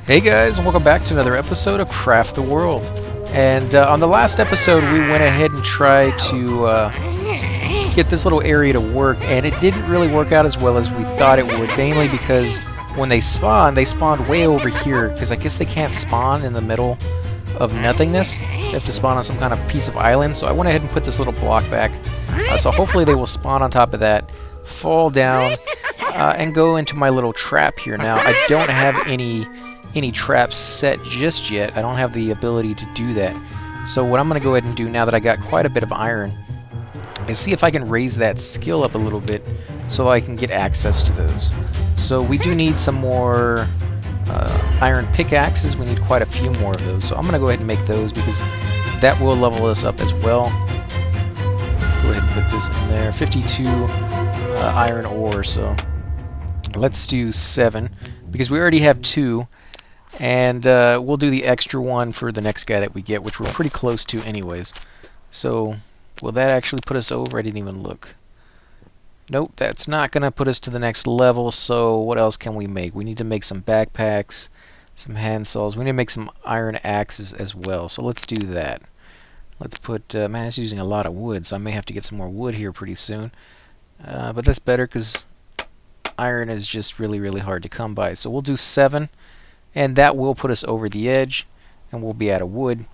Hey guys, and welcome back to another episode of Craft the World. And on the last episode, we went ahead and tried to get this little area to work, and it didn't really work out as well as we thought it would, mainly because when they spawned way over here, because I guess they can't spawn in the middle of nothingness. They have to spawn on some kind of piece of island, so I went ahead and put this little block back. So hopefully they will spawn on top of that, fall down, and go into my little trap here. Now, I don't have any traps set just yet. I don't have the ability to do that. So what I'm going to go ahead and do now that I got quite a bit of iron is see if I can raise that skill up a little bit so I can get access to those. So we do need some more iron pickaxes. We need quite a few more of those. So I'm going to go ahead and make those because that will level us up as well. Let's go ahead and put this in there. 52 iron ore. So let's do 7 because we already have 2. And we'll do the extra one for the next guy that we get, which we're pretty close to anyways. So, will that actually put us over? I didn't even look. Nope, that's not going to put us to the next level, so what else can we make? We need to make some backpacks, some handsaws. We need to make some iron axes as well, so let's do that. Let's put, man, it's using a lot of wood, so I may have to get some more wood here pretty soon. But that's better because iron is just really, really hard to come by. So we'll do 7. And that will put us over the edge, and we'll be out of wood.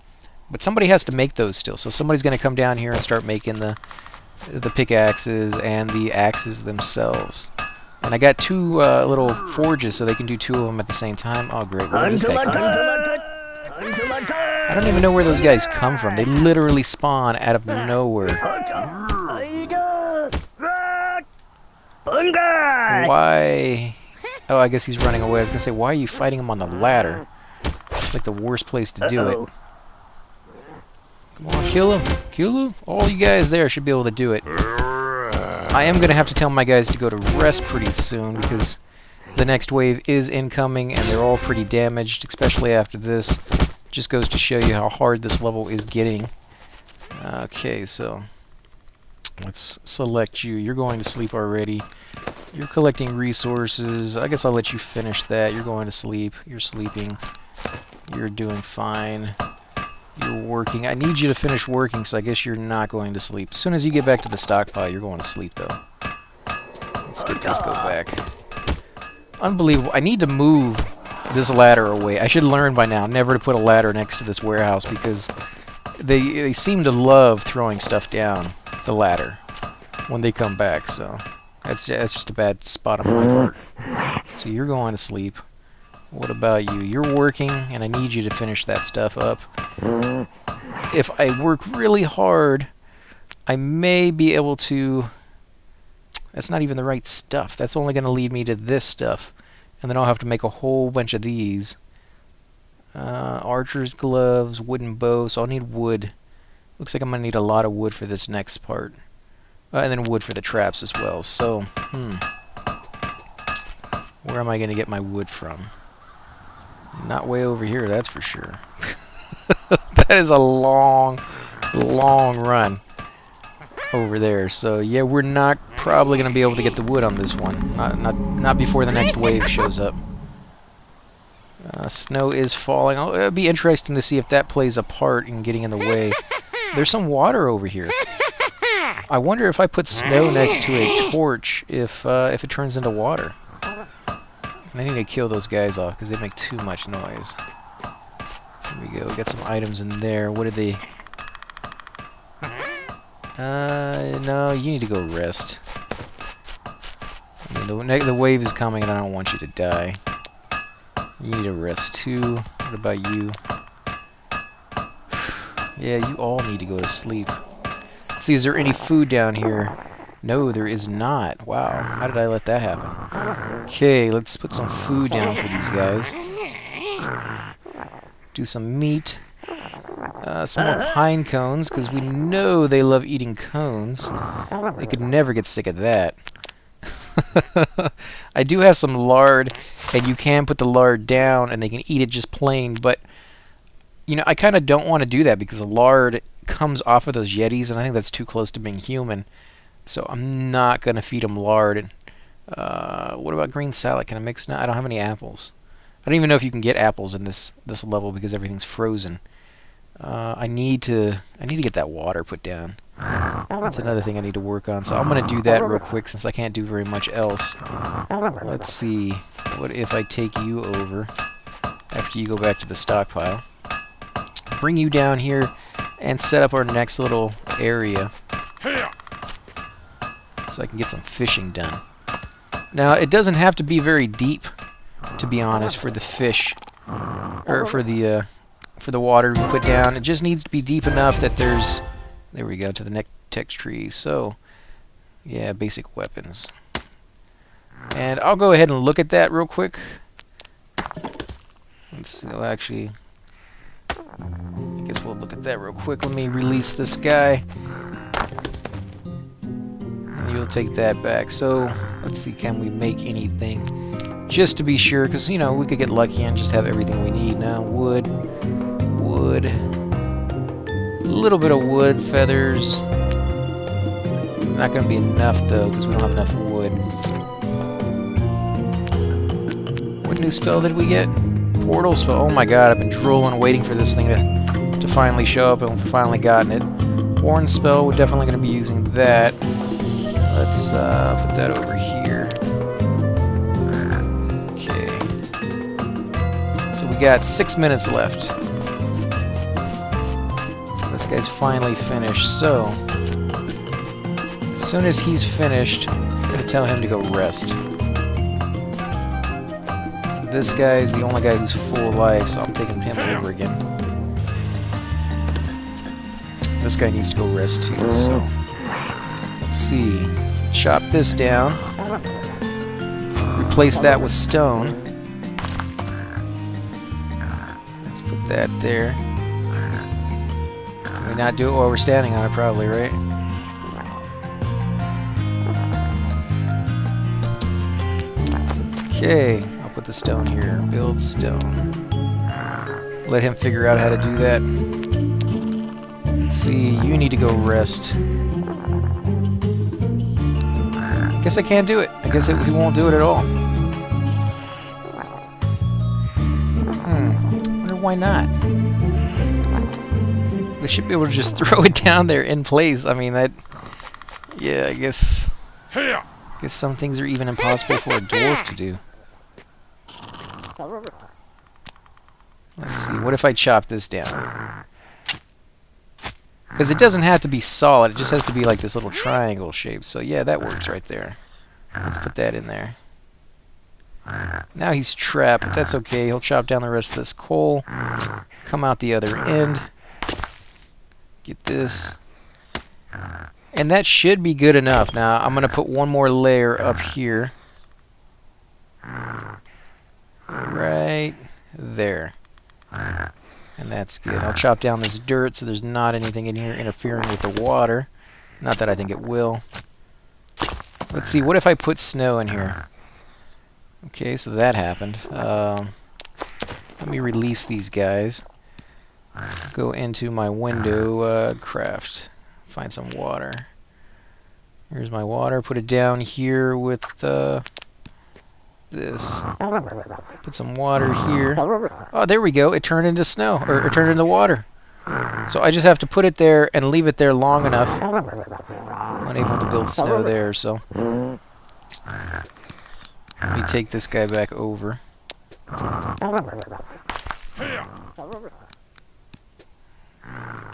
But somebody has to make those still, so somebody's going to come down here and start making the pickaxes and the axes themselves. And I got 2 little forges, so they can do 2 of them at the same time. Oh, great. Where did this guy come from? I don't even know where those guys come from. They literally spawn out of nowhere. Why? Oh, I guess he's running away. I was going to say, why are you fighting him on the ladder? It's like the worst place to do it. Come on, kill him. Kill him. All you guys there should be able to do it. I am going to have to tell my guys to go to rest pretty soon because the next wave is incoming and they're all pretty damaged, especially after this. Just goes to show you how hard this level is getting. Okay, so let's select you. You're going to sleep already. You're collecting resources. I guess I'll let you finish that. You're going to sleep. You're sleeping. You're doing fine. You're working. I need you to finish working, so I guess you're not going to sleep. As soon as you get back to the stockpile, you're going to sleep, though. Let's get this go back. Unbelievable. I need to move this ladder away. I should learn by now never to put a ladder next to this warehouse because they seem to love throwing stuff down the ladder when they come back, so that's just a bad spot on my part. So you're going to sleep. What about you? You're working, and I need you to finish that stuff up. If I work really hard, I may be able to... That's not even the right stuff. That's only going to lead me to this stuff. And then I'll have to make a whole bunch of these. Archer's gloves, wooden bow, so I'll need wood. Looks like I'm going to need a lot of wood for this next part. And then wood for the traps as well. So, where am I going to get my wood from? Not way over here, that's for sure. That is a long, long run over there. So, yeah, we're not probably going to be able to get the wood on this one. Not before the next wave shows up. Snow is falling. Oh, it'll be interesting to see if that plays a part in getting in the way. There's some water over here. I wonder if I put snow next to a torch, if it turns into water. And I need to kill those guys off because they make too much noise. Here we go. Got some items in there. What did they? No, you need to go rest. I mean, the wave is coming, and I don't want you to die. You need to rest too. What about you? Yeah, you all need to go to sleep. Let's see, is there any food down here? No, there is not. Wow, how did I let that happen? Okay, let's put some food down for these guys. Do some meat. Some more pine cones, because we know they love eating cones. They could never get sick of that. I do have some lard, and you can put the lard down, and they can eat it just plain, but you know, I kind of don't want to do that because the lard comes off of those Yetis, and I think that's too close to being human. So I'm not going to feed them lard. What about green salad? Can I mix? No, I don't have any apples. I don't even know if you can get apples in this level because everything's frozen. I need to get that water put down. That's another thing I need to work on. So I'm gonna do that real quick since I can't do very much else. Let's see. What if I take you over after you go back to the stockpile? Bring you down here and set up our next little area so I can get some fishing done. Now it doesn't have to be very deep, to be honest, for the fish or for the water we put down. It just needs to be deep enough that there's, there we go, to the next text tree. So yeah, basic weapons. And I'll go ahead and look at that real quick. Let's see, well, actually, I guess we'll look at that real quick. Let me release this guy. And you'll take that back. So, let's see, can we make anything? Just to be sure, because, you know, we could get lucky and just have everything we need. Now, wood, a little bit of wood, feathers. Not going to be enough, though, because we don't have enough wood. What new spell did we get? Portal spell. Oh my god, I've been drooling waiting for this thing to finally show up, and we've finally gotten it. Horn spell, we're definitely going to be using that. Let's put that over here. Okay. So we got 6 minutes left. This guy's finally finished, so as soon as he's finished, I'm going to tell him to go rest. This guy is the only guy who's full life, so I'm taking him over again. This guy needs to go rest too, so let's see. Chop this down. Replace that with stone. Let's put that there. Can we not do it while we're standing on it? Probably, right? Okay. Put the stone here. Build stone. Let him figure out how to do that. Let's see. You need to go rest. I guess I can't do it. I guess he won't do it at all. I wonder why not. We should be able to just throw it down there in place. I mean, that... Yeah, I guess some things are even impossible for a dwarf to do. Let's see, what if I chop this down? Because it doesn't have to be solid, it just has to be like this little triangle shape. So yeah, that works right there. Let's put that in there. Now he's trapped, but that's okay. He'll chop down the rest of this coal, come out the other end, get this. And that should be good enough. Now, I'm going to put one more layer up here. Right there. And that's good. I'll chop down this dirt so there's not anything in here interfering with the water. Not that I think it will. Let's see, what if I put snow in here? Okay, so that happened. Let me release these guys. Go into my window, craft. Find some water. Here's my water. Put it down here with this. Put some water here. Oh, there we go. It turned into snow, or it turned into water. So I just have to put it there and leave it there long enough. I'm unable to build snow there, so let me take this guy back over. Can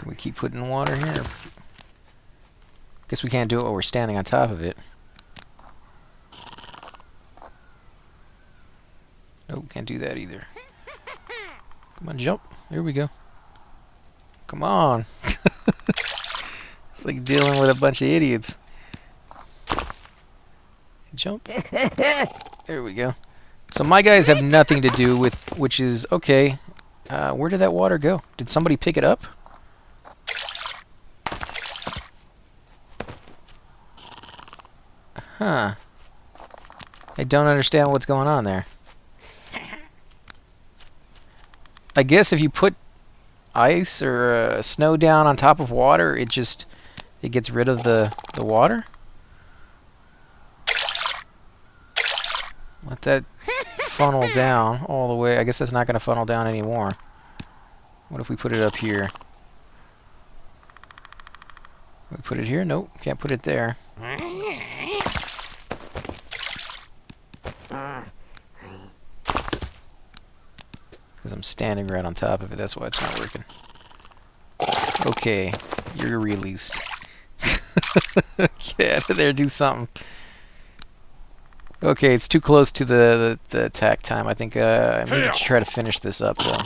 we keep putting water here? Guess we can't do it while we're standing on top of it. Nope, can't do that either. Come on, jump. There we go. Come on. It's like dealing with a bunch of idiots. Jump. There we go. So my guys have nothing to do with, which is okay. Where did that water go? Did somebody pick it up? Huh. I don't understand what's going on there. I guess if you put ice or snow down on top of water, it gets rid of the water. Let that funnel down all the way. I guess that's not going to funnel down anymore. What if we put it up here? We put it here? Nope, can't put it there. Because I'm standing right on top of it, that's why it's not working. Okay, you're released. Get out of there, do something. Okay, it's too close to the attack time. I think I need to try to finish this up, though.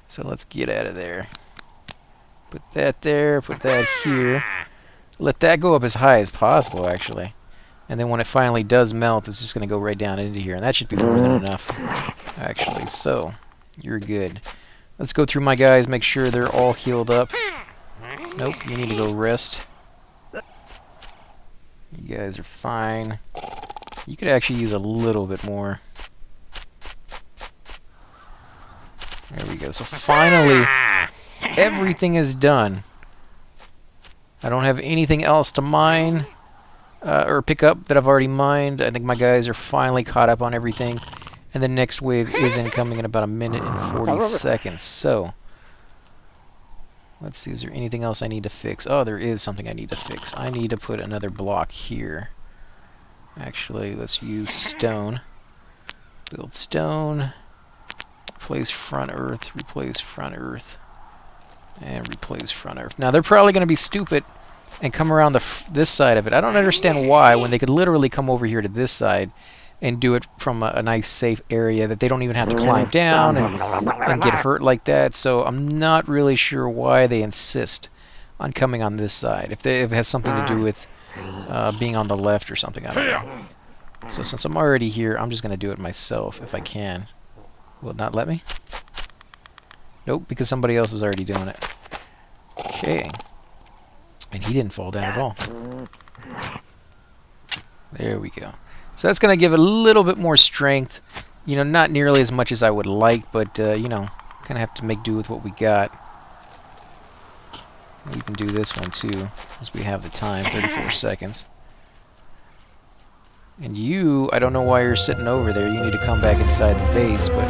So let's get out of there. Put that there, put that here. Let that go up as high as possible, actually. And then when it finally does melt, it's just going to go right down into here. And that should be more than enough, actually. So, you're good. Let's go through my guys, make sure they're all healed up. Nope, you need to go rest. You guys are fine. You could actually use a little bit more. There we go. So finally, everything is done. I don't have anything else to mine or pick up that I've already mined. I think my guys are finally caught up on everything. And the next wave is incoming in about 1 minute and 40 seconds. So, let's see. Is there anything else I need to fix? Oh, there is something I need to fix. I need to put another block here. Actually, let's use stone. Build stone. Replace front earth. Replace front earth. And replace front earth. Now, they're probably going to be stupid and come around this side of it. I don't understand why, when they could literally come over here to this side and do it from a nice, safe area that they don't even have to climb down and get hurt like that. So I'm not really sure why they insist on coming on this side. If it has something to do with being on the left or something, I don't know. So since I'm already here, I'm just going to do it myself if I can. Will it not let me? Nope, because somebody else is already doing it. Okay. And he didn't fall down at all. There we go. So that's going to give it a little bit more strength. You know, not nearly as much as I would like, but, you know, kind of have to make do with what we got. We can do this one, too, as we have the time, 34 seconds. And you, I don't know why you're sitting over there. You need to come back inside the base, but...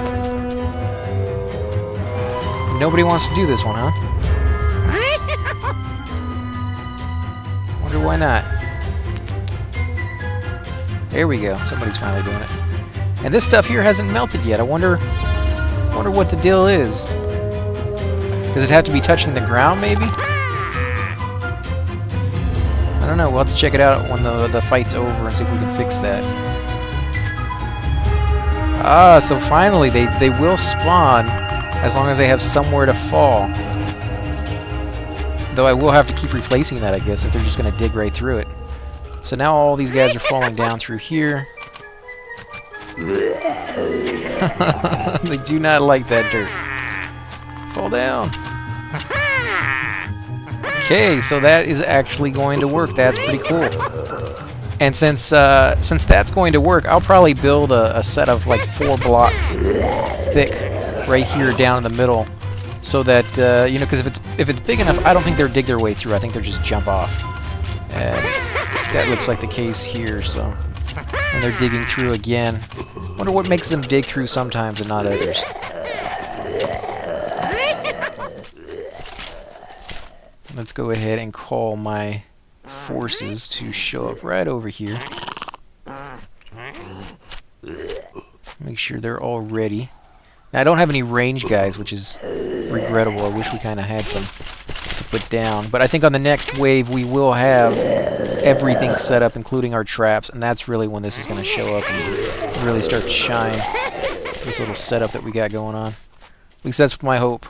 Nobody wants to do this one, huh? Wonder why not. There we go. Somebody's finally doing it. And this stuff here hasn't melted yet. I wonder what the deal is. Does it have to be touching the ground, maybe? I don't know. We'll have to check it out when the fight's over and see if we can fix that. Ah, so finally they will spawn as long as they have somewhere to fall. Though I will have to keep replacing that, I guess, if they're just going to dig right through it. So now all these guys are falling down through here. They do not like that dirt. Fall down. Okay, so that is actually going to work. That's pretty cool. And since that's going to work, I'll probably build a set of like 4 blocks thick right here down in the middle, so that you know, because if it's big enough, I don't think they'll dig their way through. I think they'll just jump off. And that looks like the case here. So, and they're digging through again. Wonder what makes them dig through sometimes and not others. Let's go ahead and call my forces to show up right over here. Make sure they're all ready. Now, I don't have any range guys, which is regrettable. I wish we kind of had some to put down. But I think on the next wave, we will have everything set up, including our traps. And that's really when this is going to show up and really start to shine. This little setup that we got going on. At least that's my hope,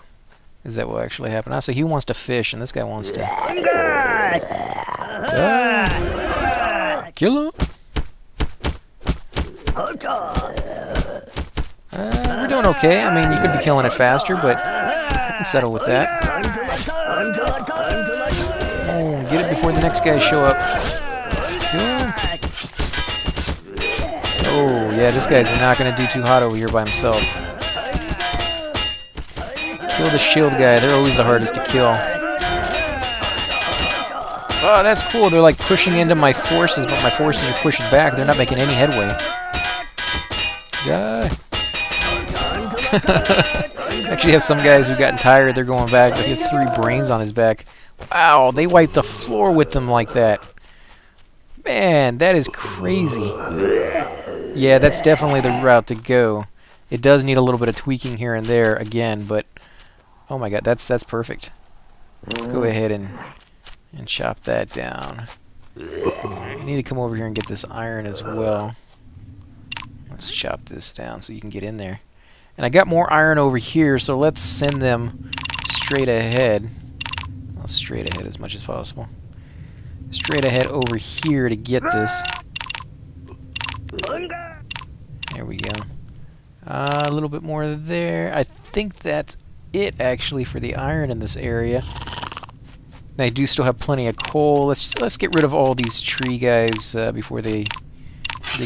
is that will actually happen. I say he wants to fish, and this guy wants to... Kill him! We're doing okay. I mean, you could be killing it faster, but I can settle with that. Oh, get it before the next guys show up. Oh, yeah, this guy's not going to do too hot over here by himself. Kill the shield guy. They're always the hardest to kill. Oh, that's cool. They're like pushing into my forces, but my forces are pushing back. They're not making any headway. Die. Actually have some guys who've gotten tired, they're going back. He has 3 brains on his back. Wow, they wiped the floor with them like that. Man, that is crazy. Yeah, that's definitely the route to go. It does need a little bit of tweaking here and there again, but oh my god, that's perfect. Let's go ahead and chop that down. I need to come over here and get this iron as well. Let's chop this down so you can get in there. And I got more iron over here, so let's send them straight ahead. Well, straight ahead as much as possible. Straight ahead over here to get this. There we go. A little bit more there. I think that's it actually for the iron in this area. And I do still have plenty of coal. Let's get rid of all these tree guys before they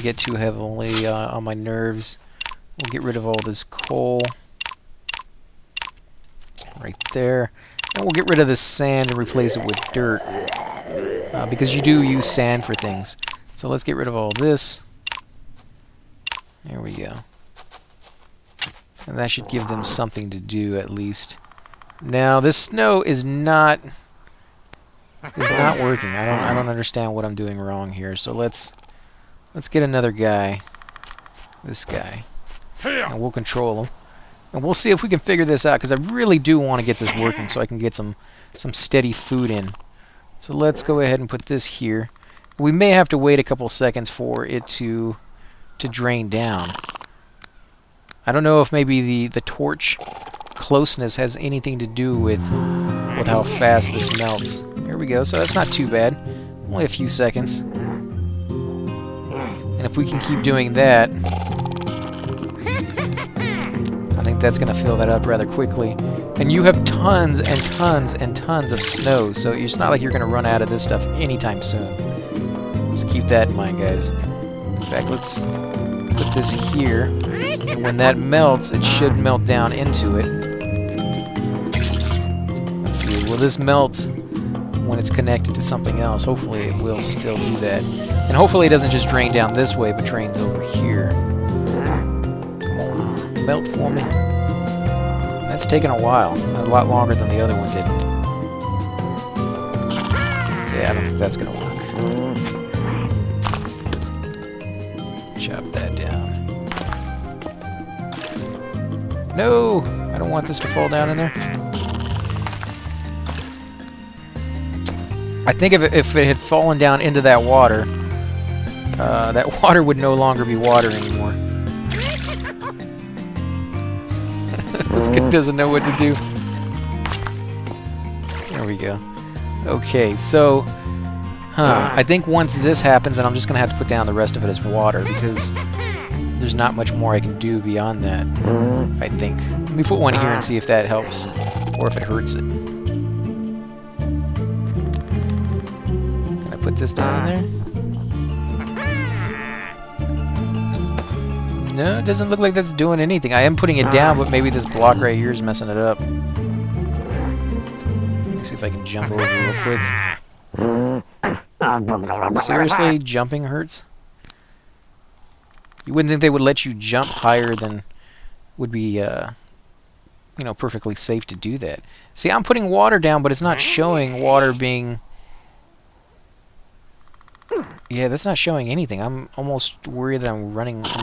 get too heavily on my nerves. We'll get rid of all this coal right there. And we'll get rid of this sand and replace it with dirt. Because you do use sand for things. So let's get rid of all this. There we go. And that should give them something to do at least. Now this snow is not working. I don't understand what I'm doing wrong here. So let's get another guy. This guy. And we'll control him. And we'll see if we can figure this out, because I really do want to get this working so I can get some steady food in. So let's go ahead and put this here. We may have to wait a couple seconds for it to drain down. I don't know if maybe the torch closeness has anything to do with how fast this melts. There we go. So that's not too bad. Only a few seconds. And if we can keep doing that, I think that's going to fill that up rather quickly. And you have tons and tons and tons of snow, so it's not like you're going to run out of this stuff anytime soon. So keep that in mind, guys. In fact, let's put this here. And when that melts, it should melt down into it. Let's see, will this melt when it's connected to something else? Hopefully it will still do that. And hopefully it doesn't just drain down this way, but drains over here. Come on, melt for me. That's taken a while. A lot longer than the other one did. Yeah, I don't think that's going to work. Chop that down. No! I don't want this to fall down in there. I think if it had fallen down into that water would no longer be water anymore. This kid doesn't know what to do. There we go. Okay, so... I think once this happens, then I'm just going to have to put down the rest of it as water, because there's not much more I can do beyond that, I think. Let me put one here and see if that helps, or if it hurts it. Can I put this down in there? No, it doesn't look like that's doing anything. I am putting it down, but maybe this block right here is messing it up. Let me see if I can jump over real quick. Seriously, jumping hurts? You wouldn't think they would let you jump higher than would be, perfectly safe to do that. See, I'm putting water down, but it's not showing water being... Yeah, that's not showing anything. I'm almost worried that I'm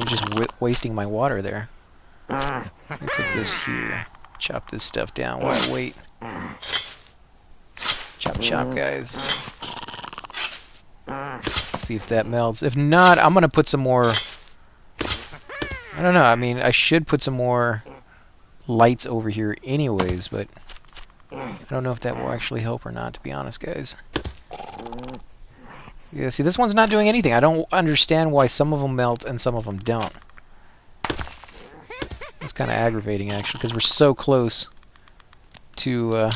just wasting my water there. Let me put this here. Chop this stuff down while I wait. Chop, chop, guys. Let's see if that melts. If not, I'm going to put some more... I don't know. I mean, I should put some more lights over here anyways, but I don't know if that will actually help or not, to be honest, guys. Yeah, see, this one's not doing anything. I don't understand why some of them melt and some of them don't. It's kind of aggravating, actually, because we're so close to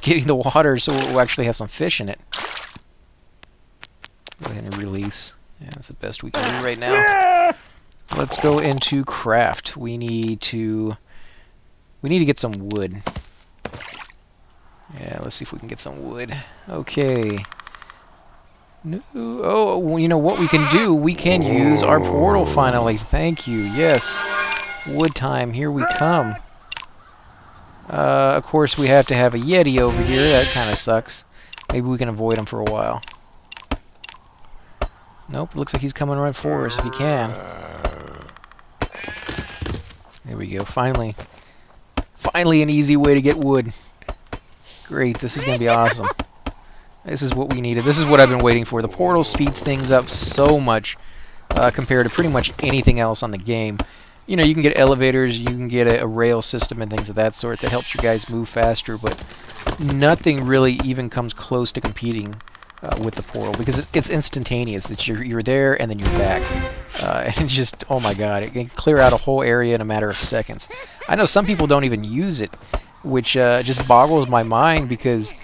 getting the water, so we'll actually have some fish in it. Go ahead and release. Yeah, that's the best we can do right now. Let's go into craft. We need to get some wood. Yeah, let's see if we can get some wood. Okay. No. Oh, well, you know what we can do? We can use our portal finally. Thank you. Yes. Wood time. Here we come. Of course, we have to have a Yeti over here. That kind of sucks. Maybe we can avoid him for a while. Nope. Looks like he's coming right for us if he can. There we go. Finally. Finally an easy way to get wood. Great. This is going to be awesome. This is what we needed. This is what I've been waiting for. The portal speeds things up so much compared to pretty much anything else on the game. You know, you can get elevators, you can get a rail system and things of that sort that helps you guys move faster, but nothing really even comes close to competing with the portal because it's instantaneous. It's you're there and then you're back. And just, oh my god, it can clear out a whole area in a matter of seconds. I know some people don't even use it, which just boggles my mind because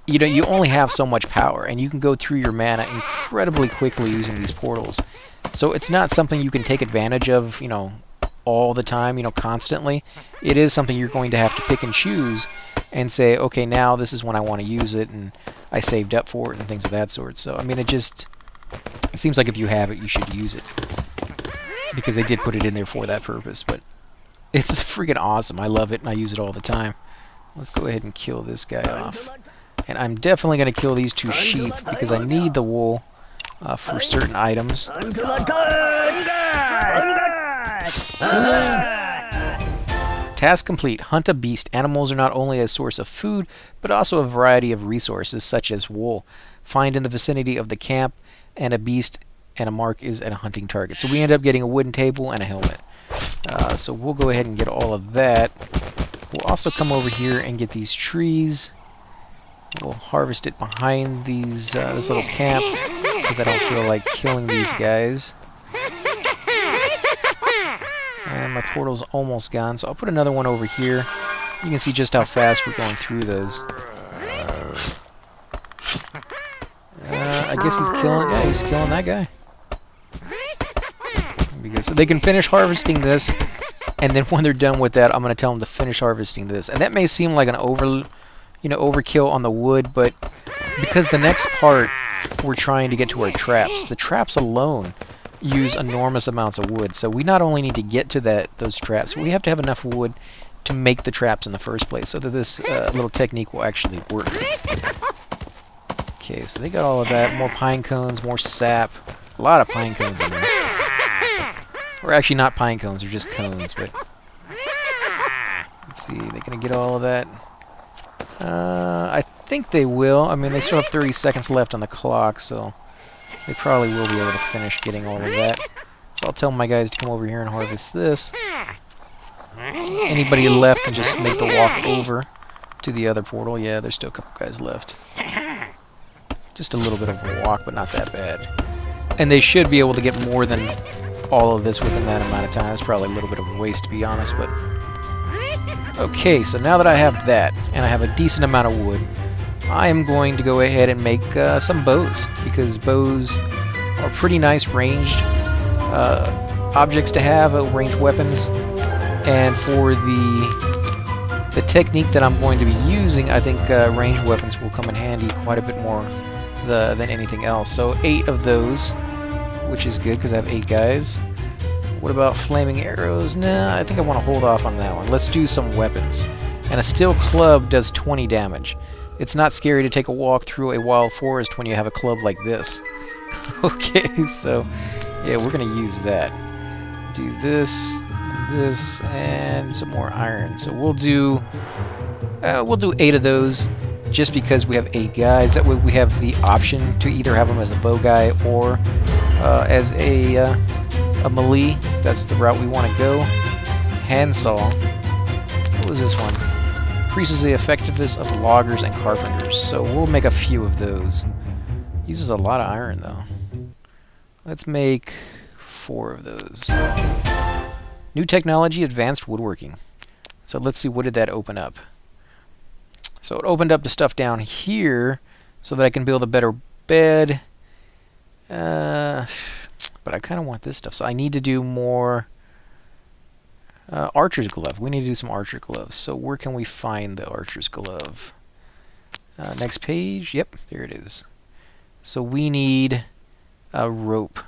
you know, you only have so much power, and you can go through your mana incredibly quickly using these portals. So it's not something you can take advantage of, you know, all the time, you know, constantly. It is something you're going to have to pick and choose and say, okay, now this is when I want to use it, and I saved up for it, and things of that sort. So, I mean, it seems like if you have it, you should use it. Because they did put it in there for that purpose, but it's freaking awesome. I love it, and I use it all the time. Let's go ahead and kill this guy off. And I'm definitely going to kill these two sheep because I need the wool for certain items. Task complete. Hunt a beast. Animals are not only a source of food, but also a variety of resources, such as wool. Find in the vicinity of the camp, and a beast and a mark is at a hunting target. So we end up getting a wooden table and a helmet. So we'll go ahead and get all of that. We'll also come over here and get these trees. We'll harvest it behind these this little camp because I don't feel like killing these guys. And my portal's almost gone, so I'll put another one over here. You can see just how fast we're going through those. I guess he's killing. Yeah, he's killing that guy. So they can finish harvesting this, and then when they're done with that, I'm going to tell them to finish harvesting this. And that may seem like an overkill on the wood, but because the next part we're trying to get to our traps. The traps alone use enormous amounts of wood, so we not only need to get to those traps, but we have to have enough wood to make the traps in the first place, so that this little technique will actually work. Okay, so they got all of that. More pine cones, more sap. A lot of pine cones in there. Or actually not pine cones, they're just cones, but let's see, they're gonna get all of that. I think they will. I mean, they still have 30 seconds left on the clock, so they probably will be able to finish getting all of that. So I'll tell my guys to come over here and harvest this. Anybody left can just make the walk over to the other portal. Yeah, there's still a couple guys left. Just a little bit of a walk, but not that bad. And they should be able to get more than all of this within that amount of time. It's probably a little bit of a waste, to be honest, but okay, so now that I have that, and I have a decent amount of wood, I am going to go ahead and make some bows, because bows are pretty nice ranged objects to have, ranged weapons, and for the technique that I'm going to be using, I think ranged weapons will come in handy quite a bit more than anything else. So 8 of those, which is good, because I have 8 guys. What about flaming arrows? Nah, I think I want to hold off on that one. Let's do some weapons. And a steel club does 20 damage. It's not scary to take a walk through a wild forest when you have a club like this. Okay, so yeah, we're going to use that. Do this, and some more iron. So we'll do 8 of those, just because we have 8 guys. That way we have the option to either have them as a bow guy or as a melee, if that's the route we want to go. Handsaw. What was this one? Increases the effectiveness of loggers and carpenters. So we'll make a few of those. Uses a lot of iron, though. Let's make 4 of those. New technology, advanced woodworking. So let's see, what did that open up? So it opened up the stuff down here so that I can build a better bed. But I kind of want this stuff, so I need to do more archer's glove. We need to do some archer gloves. So where can we find the archer's glove? Next page. Yep, there it is. So we need a rope.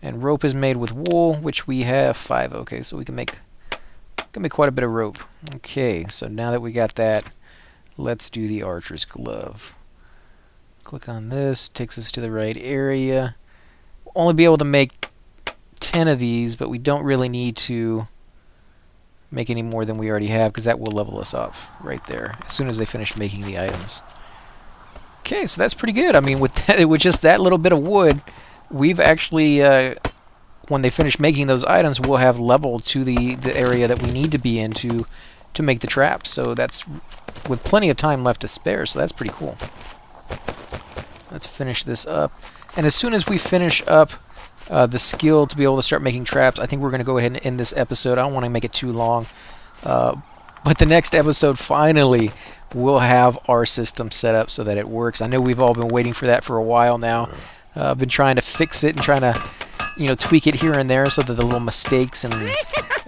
And rope is made with wool, which we have 5. Okay, so we can make quite a bit of rope. Okay, so now that we got that, let's do the archer's glove. Click on this, takes us to the right area. We'll only be able to make 10 of these, but we don't really need to make any more than we already have, because that will level us up right there as soon as they finish making the items. Okay, so that's pretty good. I mean, with just that little bit of wood, we've actually, when they finish making those items, we'll have leveled to the area that we need to be in to make the traps. So that's with plenty of time left to spare, so that's pretty cool. Let's finish this up. And as soon as we finish up the skill to be able to start making traps, I think we're going to go ahead and end this episode. I don't want to make it too long. But the next episode, finally, we'll have our system set up so that it works. I know we've all been waiting for that for a while now. I've been trying to fix it and trying to, tweak it here and there so that the little mistakes and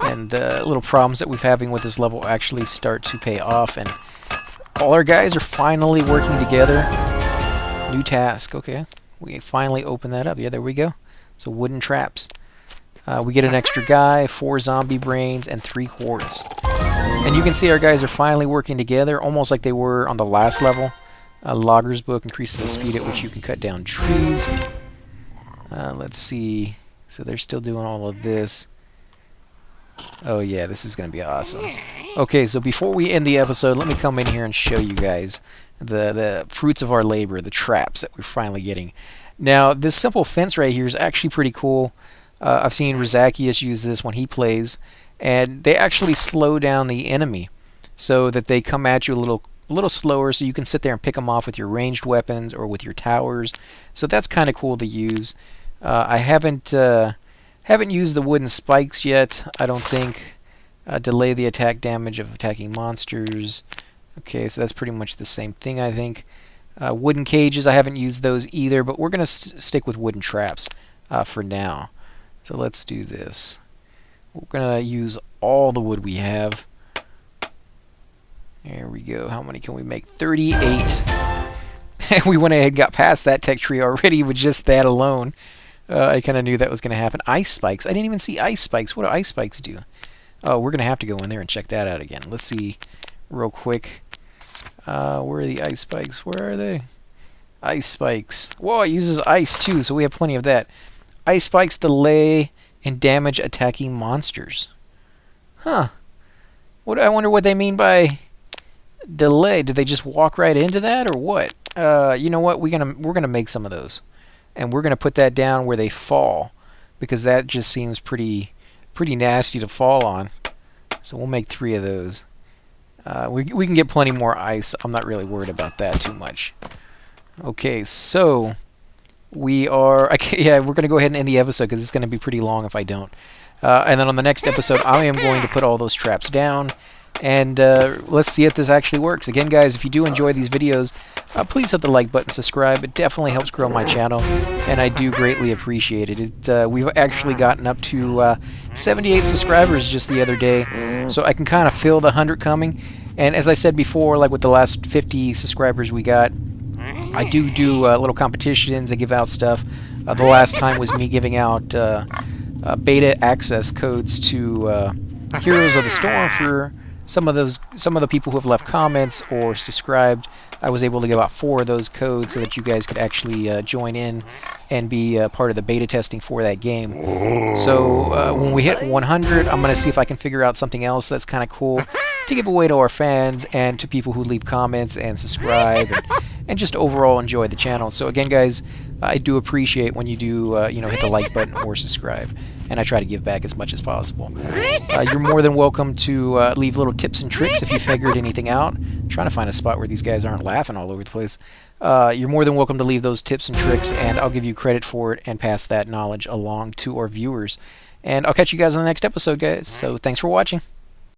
little problems that we've having with this level actually start to pay off. And all our guys are finally working together. New task. Okay, we finally open that up. Yeah, there we go. So wooden traps. We get an extra guy, 4 zombie brains, and 3 quartz. And you can see our guys are finally working together, almost like they were on the last level. Logger's book increases the speed at which you can cut down trees. Let's see. So they're still doing all of this. Oh yeah, this is going to be awesome. Okay, so before we end the episode, let me come in here and show you guys the fruits of our labor, the traps that we're finally getting. Now, this simple fence right here is actually pretty cool. I've seen Rizakius use this when he plays, and they actually slow down the enemy so that they come at you a little slower, so you can sit there and pick them off with your ranged weapons or with your towers. So that's kind of cool to use. I haven't used the wooden spikes yet, I don't think. Delay the attack damage of attacking monsters. Okay, so that's pretty much the same thing, I think. Wooden cages, I haven't used those either, but we're going to stick with wooden traps for now. So let's do this. We're going to use all the wood we have. There we go. How many can we make? 38. We went ahead and got past that tech tree already with just that alone. I kind of knew that was going to happen. Ice spikes. I didn't even see ice spikes. What do ice spikes do? Oh, we're going to have to go in there and check that out again. Let's see real quick. Where are the ice spikes? Where are they? Ice spikes. Whoa, it uses ice too, so we have plenty of that. Ice spikes delay and damage attacking monsters. Huh. I wonder what they mean by delay. Did they just walk right into that, or what? You know what? We're gonna make some of those, and we're gonna put that down where they fall, because that just seems pretty nasty to fall on. So we'll make 3 of those. We can get plenty more ice. I'm not really worried about that too much. Okay, so we're going to go ahead and end the episode because it's going to be pretty long if I don't. And then on the next episode, I am going to put all those traps down, and let's see if this actually works. Again, guys, if you do enjoy these videos, please hit the like button, subscribe. It definitely helps grow my channel, and I do greatly appreciate it. We've actually gotten up to 78 subscribers just the other day, so I can kind of feel the 100 coming. And as I said before, like with the last 50 subscribers we got, I do little competitions. I give out stuff. The last time was me giving out beta access codes to Heroes of the Storm for some of the people who have left comments or subscribed. I was able to give out 4 of those codes so that you guys could actually join in and be part of the beta testing for that game. So when we hit 100, I'm going to see if I can figure out something else that's kind of cool to give away to our fans and to people who leave comments and subscribe and just overall enjoy the channel. So again, guys, I do appreciate when you do hit the like button or subscribe, and I try to give back as much as possible. You're more than welcome to leave little tips and tricks if you figured anything out. I'm trying to find a spot where these guys aren't laughing all over the place. You're more than welcome to leave those tips and tricks, and I'll give you credit for it and pass that knowledge along to our viewers. And I'll catch you guys on the next episode, guys. So thanks for watching.